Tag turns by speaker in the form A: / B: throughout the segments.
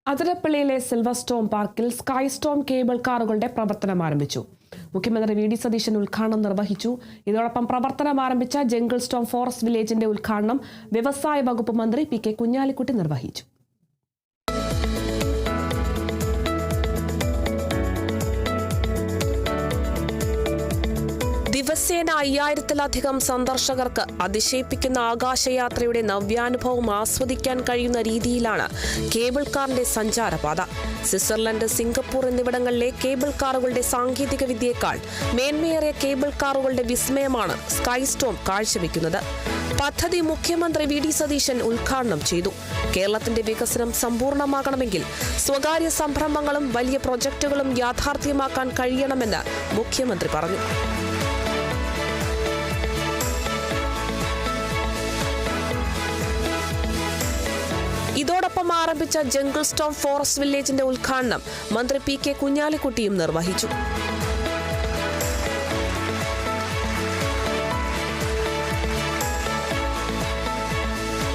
A: അതിരപ്പള്ളിയിലെ silver Storm പാർക്കിൽ sky Storm cable കാറുകളുടെ പ്രവർത്തനം ആരംഭിച്ചു. മുഖ്യമന്ത്രി വി ഡി സതീശൻ ഉദ്ഘാടനം നിർവഹിച്ചു. ഇതോടൊപ്പം പ്രവർത്തനം ആരംഭിച്ച ജംഗിൾ സ്റ്റോം ഫോറസ്റ്റ് വില്ലേജിന്റെ ഉദ്ഘാടനം വ്യവസായ വകുപ്പ് മന്ത്രി പി കെ കുഞ്ഞാലിക്കുട്ടി നിർവഹിച്ചു. ദിവസേന 5000-ലധികം സന്ദർശകർക്ക് അതിശയിപ്പിക്കുന്ന ആകാശയാത്രയുടെ നവ്യാനുഭവം ആസ്വദിക്കാൻ കഴിയുന്ന രീതിയിലാണ് കേബിൾ കാറിന്റെ സഞ്ചാരപാത. സ്വിറ്റ്സർലൻഡ്, സിംഗപ്പൂർ എന്നിവിടങ്ങളിലെ കേബിൾ കാറുകളുടെ സാങ്കേതിക വിദ്യയേക്കാൾ മേന്മയേറിയ കേബിൾ കാറുകളുടെ വിസ്മയമാണ് സ്കൈ സ്റ്റോം കാഴ്ചവെക്കുന്നത്. പദ്ധതി മുഖ്യമന്ത്രി വി ഡി സതീശൻ ഉദ്ഘാടനം ചെയ്തു. കേരളത്തിന്റെ വികസനം സമ്പൂർണ്ണമാകണമെങ്കിൽ സ്വകാര്യ സംരംഭങ്ങളും വലിയ പ്രൊജക്ടുകളും യാഥാർത്ഥ്യമാക്കാൻ കഴിയണമെന്ന് മുഖ്യമന്ത്രി പറഞ്ഞു. ഇതോടൊപ്പം ആരംഭിച്ച ജംഗിൾ സ്റ്റോം ഫോറസ്റ്റ് വില്ലേജിന്റെ ഉദ്ഘാടനം മന്ത്രി പി കെ കുഞ്ഞാലിക്കുട്ടിയും നിർവഹിച്ചു.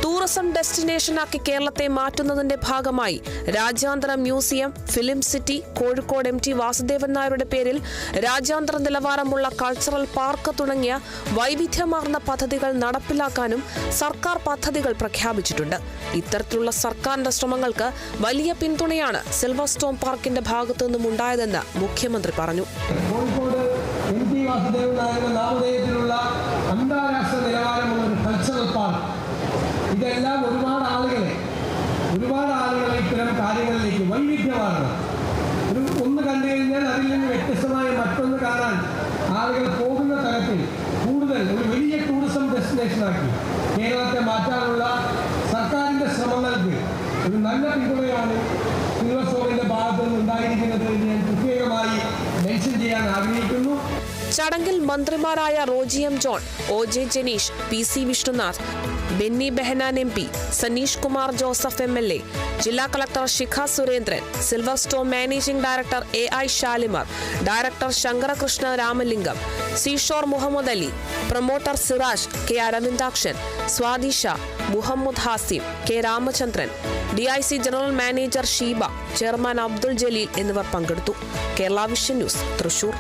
A: ടൂറിസം ഡെസ്റ്റിനേഷനാക്കി കേരളത്തെ മാറ്റുന്നതിന്റെ ഭാഗമായി രാജ്യാന്തര museum, film city, Kozhikode MT Vasudevan നായരുടെ പേരിൽ രാജ്യാന്തര നിലവാരമുള്ള കൾച്ചറൽ പാർക്ക് തുടങ്ങിയ വൈവിധ്യമാർന്ന പദ്ധതികൾ നടപ്പിലാക്കാനും സർക്കാർ പദ്ധതികൾ പ്രഖ്യാപിച്ചിട്ടുണ്ട്. ഇത്തരത്തിലുള്ള സർക്കാരിന്റെ ശ്രമങ്ങൾക്ക് വലിയ പിന്തുണയാണ് സിൽവർ സ്റ്റോം പാർക്കിന്റെ ഭാഗത്തു നിന്നും ഉണ്ടായതെന്ന് മുഖ്യമന്ത്രി പറഞ്ഞു.
B: MT വാസുദേവൻ നായരുടെ നാമധേയത്തിലുള്ള അന്താരാഷ്ട്ര നിലവാരമുള്ള ഒരു കൾച്ചറൽ പാർക്ക്, ഇതെല്ലാം ഒരുപാട് ആളുകളെ ഇത്തരം കാര്യങ്ങളിലേക്ക് വൈവിധ്യമാണ്. ഒന്ന് കണ്ടു കഴിഞ്ഞാൽ അതിൽ നിന്ന് വ്യത്യസ്തമായ മറ്റൊന്ന് കാണാൻ ആളുകൾ പോകുന്ന തരത്തിൽ കൂടുതൽ ഒരു വലിയ ടൂറിസം ഡെസ്റ്റിനേഷനാക്കി കേരളത്തെ മാറ്റാനുള്ള സർക്കാരിൻ്റെ ശ്രമങ്ങൾക്ക് ഒരു നല്ല പിന്തുണയാണ് സിൽവർ സ്റ്റോമിന്റെ ഭാഗത്ത് നിന്ന് ഉണ്ടായിരിക്കുന്നത് എന്ന് ഞാൻ പ്രത്യേകമായി മെൻഷൻ ചെയ്യാൻ ആഗ്രഹിക്കുന്നു.
A: ചടങ്ങിൽ മന്ത്രിമാരായ Roji M. John, OJ Janeesh, PC Vishnunath, Benny Behanan MP, Saneesh Kumar Joseph MLA, ജില്ലാ collector Shikha Surendran, silver storm managing director AI Shalimar, director Sankarakrishna Ramalingam, seashore Muhammad Ali, promoter Siraj, K. Aravindakshan, Swathi Shah, Muhammad Hashim, K. Ramachandran, DIC general manager Sheeba, chairman Abdul Jaleel എന്നിവർ പങ്കെടുത്തു. Kerala vision news, Thrissur.